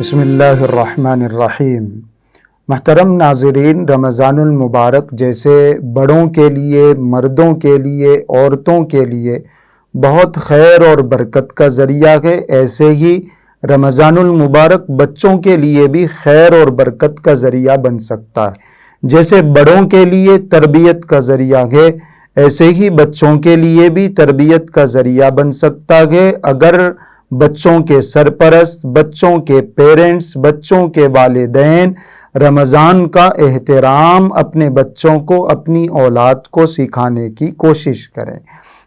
بسم اللہ الرحمن الرحیم۔ محترم ناظرین، رمضان المبارک جیسے بڑوں کے لیے، مردوں کے لیے، عورتوں کے لیے بہت خیر اور برکت کا ذریعہ ہے، ایسے ہی رمضان المبارک بچوں کے لیے بھی خیر اور برکت کا ذریعہ بن سکتا ہے۔ جیسے بڑوں کے لیے تربیت کا ذریعہ ہے، ایسے ہی بچوں کے لیے بھی تربیت کا ذریعہ بن سکتا ہے اگر بچوں کے سرپرست، بچوں کے پیرنٹس، بچوں کے والدین رمضان کا احترام اپنے بچوں کو، اپنی اولاد کو سکھانے کی کوشش کریں۔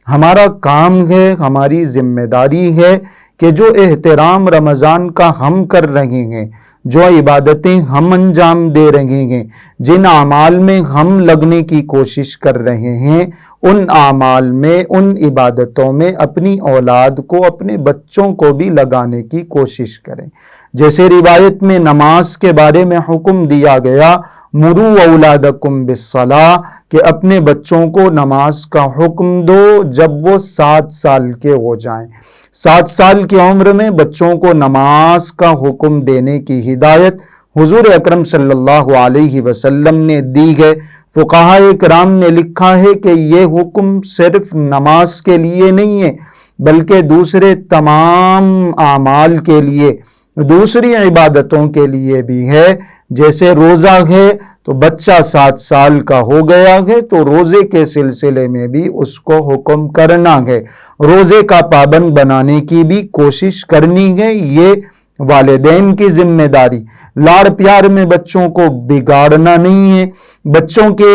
ہمارا کام ہے، ہماری ذمہ داری ہے کہ جو احترام رمضان کا ہم کر رہے ہیں، جو عبادتیں ہم انجام دے رہے ہیں، جن اعمال میں ہم لگنے کی کوشش کر رہے ہیں، ان اعمال میں، ان عبادتوں میں اپنی اولاد کو، اپنے بچوں کو بھی لگانے کی کوشش کریں۔ جیسے روایت میں نماز کے بارے میں حکم دیا گیا، مروا اولادکم بالصلاۃ، کہ اپنے بچوں کو نماز کا حکم دو جب وہ 7 سال کے ہو جائیں۔ 7 سال کی عمر میں بچوں کو نماز کا حکم دینے کی ہدایت حضور اکرم صلی اللہ علیہ وسلم نے دی ہے۔ فقہاء کرام نے لکھا ہے کہ یہ حکم صرف نماز کے لیے نہیں ہے، بلکہ دوسرے تمام اعمال کے لیے، دوسری عبادتوں کے لیے بھی ہے۔ جیسے روزہ ہے تو بچہ 7 سال کا ہو گیا ہے تو روزے کے سلسلے میں بھی اس کو حکم کرنا ہے، روزے کا پابند بنانے کی بھی کوشش کرنی ہے۔ یہ والدین کی ذمہ داری۔ لاڑ پیار میں بچوں کو بگاڑنا نہیں ہے، بچوں کے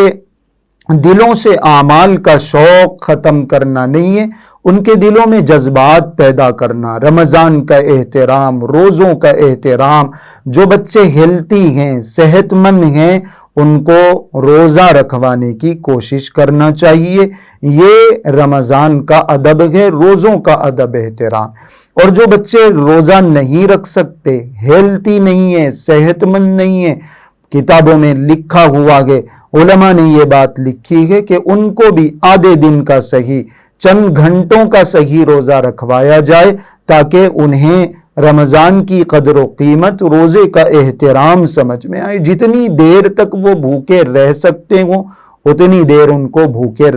دلوں سے اعمال کا شوق ختم کرنا نہیں ہے، ان کے دلوں میں جذبات پیدا کرنا، رمضان کا احترام، روزوں کا احترام۔ جو بچے ہیلتھی ہیں، صحت مند ہیں، ان کو روزہ رکھوانے کی کوشش کرنا چاہیے۔ یہ رمضان کا ادب ہے، روزوں کا ادب احترام۔ اور جو بچے روزہ نہیں رکھ سکتے، ہیلتھی نہیں ہیں، صحت مند نہیں ہیں، کتابوں میں لکھا ہوا ہے، علماء نے یہ بات لکھی ہے کہ ان کو بھی آدھے دن کا صحیح، چند گھنٹوں کا صحیح روزہ رکھوایا جائے تاکہ انہیں رمضان کی قدر و قیمت، روزے کا احترام سمجھ میں آئے۔ جتنی دیر تک وہ بھوکے رہ سکتے ہوں اتنی دیر ان کو بھوکے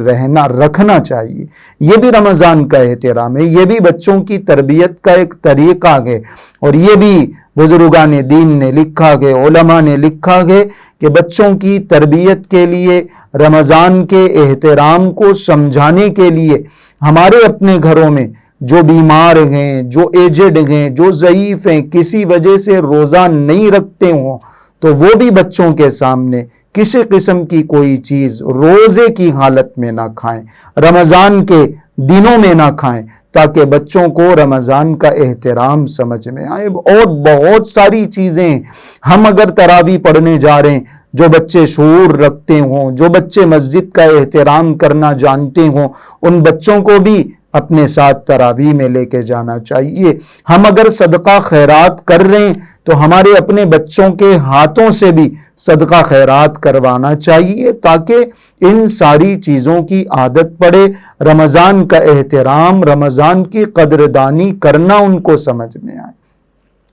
رکھنا چاہیے۔ یہ بھی رمضان کا احترام ہے، یہ بھی بچوں کی تربیت کا ایک طریقہ ہے، اور یہ بھی بزرگان دین نے لکھا ہے، علماء نے لکھا ہے کہ بچوں کی تربیت کے لیے، رمضان کے احترام کو سمجھانے کے لیے ہمارے اپنے گھروں میں جو بیمار ہیں، جو ایجڈ ہیں، جو ضعیف ہیں، کسی وجہ سے روزہ نہیں رکھتے ہوں تو وہ بھی بچوں کے سامنے کسی قسم کی کوئی چیز روزے کی حالت میں نہ کھائیں، رمضان کے دنوں میں نہ کھائیں، تاکہ بچوں کو رمضان کا احترام سمجھ میں آئے۔ اور بہت ساری چیزیں ہم اگر تراویح پڑھنے جا رہے ہیں، جو بچے شعور رکھتے ہوں، جو بچے مسجد کا احترام کرنا جانتے ہوں، ان بچوں کو بھی اپنے ساتھ تراویح میں لے کے جانا چاہیے۔ ہم اگر صدقہ خیرات کر رہے ہیں تو ہمارے اپنے بچوں کے ہاتھوں سے بھی صدقہ خیرات کروانا چاہیے تاکہ ان ساری چیزوں کی عادت پڑے۔ رمضان کا احترام، رمضان کی قدردانی کرنا ان کو سمجھ میں آئے۔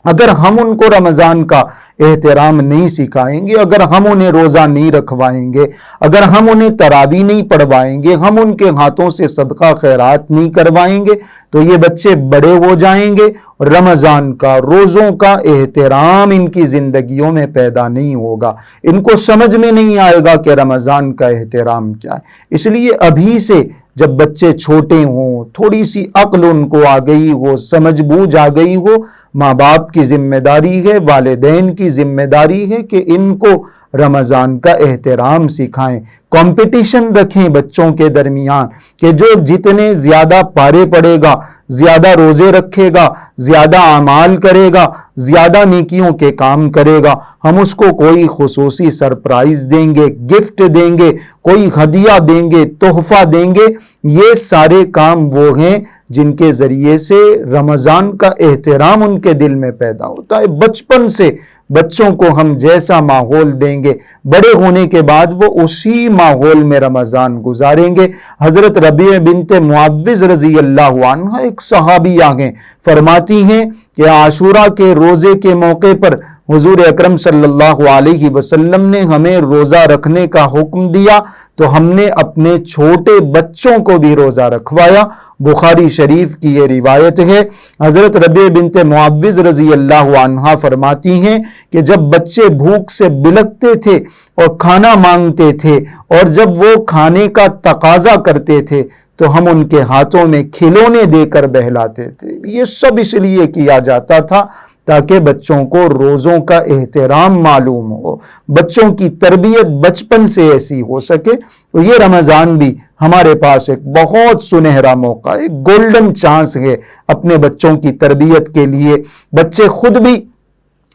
اگر ہم ان کو رمضان کا احترام نہیں سکھائیں گے، اگر ہم انہیں روزہ نہیں رکھوائیں گے، اگر ہم انہیں تراویح نہیں پڑھوائیں گے، ہم ان کے ہاتھوں سے صدقہ خیرات نہیں کروائیں گے تو یہ بچے بڑے ہو جائیں گے، رمضان کا، روزوں کا احترام ان کی زندگیوں میں پیدا نہیں ہوگا، ان کو سمجھ میں نہیں آئے گا کہ رمضان کا احترام کیا ہے۔ اس لیے ابھی سے جب بچے چھوٹے ہوں، تھوڑی سی عقل ان کو آ گئی ہو، سمجھ بوجھ آ گئی ہو، ماں باپ کی ذمہ داری ہے، والدین کی ذمہ داری ہے کہ ان کو رمضان کا احترام سکھائیں۔ کمپٹیشن رکھیں بچوں کے درمیان کہ جو جتنے زیادہ پارے پڑے گا، زیادہ روزے رکھے گا، زیادہ اعمال کرے گا، زیادہ نیکیوں کے کام کرے گا، ہم اس کو کوئی خصوصی سرپرائز دیں گے، گفٹ دیں گے، کوئی ہدیہ دیں گے، تحفہ دیں گے۔ یہ سارے کام وہ ہیں جن کے ذریعے سے رمضان کا احترام ان کے دل میں پیدا ہوتا ہے۔ بچپن سے بچوں کو ہم جیسا ماحول دیں گے، بڑے ہونے کے بعد وہ اسی ماحول میں رمضان گزاریں گے۔ حضرت ربیع بنت معوذ رضی اللہ عنہ ایک صحابیہ ہیں، فرماتی ہیں کہ عاشورہ کے روزے کے موقع پر حضور اکرم صلی اللہ علیہ وسلم نے ہمیں روزہ رکھنے کا حکم دیا تو ہم نے اپنے چھوٹے بچوں کو بھی روزہ رکھوایا۔ بخاری شریف کی یہ روایت ہے۔ حضرت ربیع بنت معوذ رضی اللہ عنہا فرماتی ہیں کہ جب بچے بھوک سے بلکتے تھے اور کھانا مانگتے تھے اور جب وہ کھانے کا تقاضا کرتے تھے تو ہم ان کے ہاتھوں میں کھلونے دے کر بہلاتے تھے۔ یہ سب اس لیے کیا جاتا تھا تاکہ بچوں کو روزوں کا احترام معلوم ہو، بچوں کی تربیت بچپن سے ایسی ہو سکے۔ تو یہ رمضان بھی ہمارے پاس ایک بہت سنہرا موقع ہے، گولڈن چانس ہے اپنے بچوں کی تربیت کے لیے۔ بچے خود بھی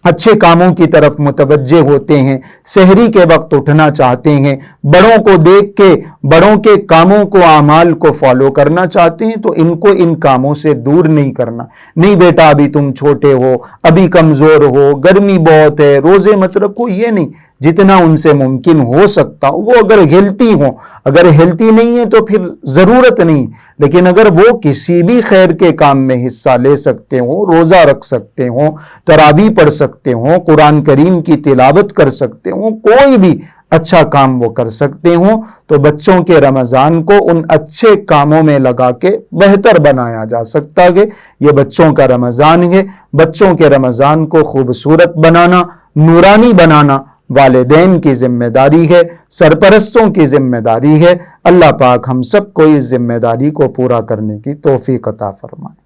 اچھے کاموں کی طرف متوجہ ہوتے ہیں، سحری کے وقت اٹھنا چاہتے ہیں، بڑوں کو دیکھ کے بڑوں کے کاموں کو اعمال کو فالو کرنا چاہتے ہیں، تو ان کو ان کاموں سے دور نہیں کرنا۔ نہیں بیٹا ابھی تم چھوٹے ہو، ابھی کمزور ہو، گرمی بہت ہے، روزے مت رکھو، یہ نہیں، جتنا ان سے ممکن ہو سکتا ہو، وہ اگر ہیلتھی ہوں، اگر ہیلتھی نہیں ہے تو پھر ضرورت نہیں، لیکن اگر وہ کسی بھی خیر کے کام میں حصہ لے سکتے ہوں، روزہ رکھ سکتے ہوں، تراویح پڑھ سکتے ہوں، قرآن کریم کی تلاوت کر سکتے ہوں، کوئی بھی اچھا کام وہ کر سکتے ہوں، تو بچوں کے رمضان کو ان اچھے کاموں میں لگا کے بہتر بنایا جا سکتا ہے۔ یہ بچوں کا رمضان ہے۔ بچوں کے رمضان کو خوبصورت بنانا، نورانی بنانا والدین کی ذمہ داری ہے، سرپرستوں کی ذمہ داری ہے۔ اللہ پاک ہم سب کو اس ذمہ داری کو پورا کرنے کی توفیق عطا فرمائے۔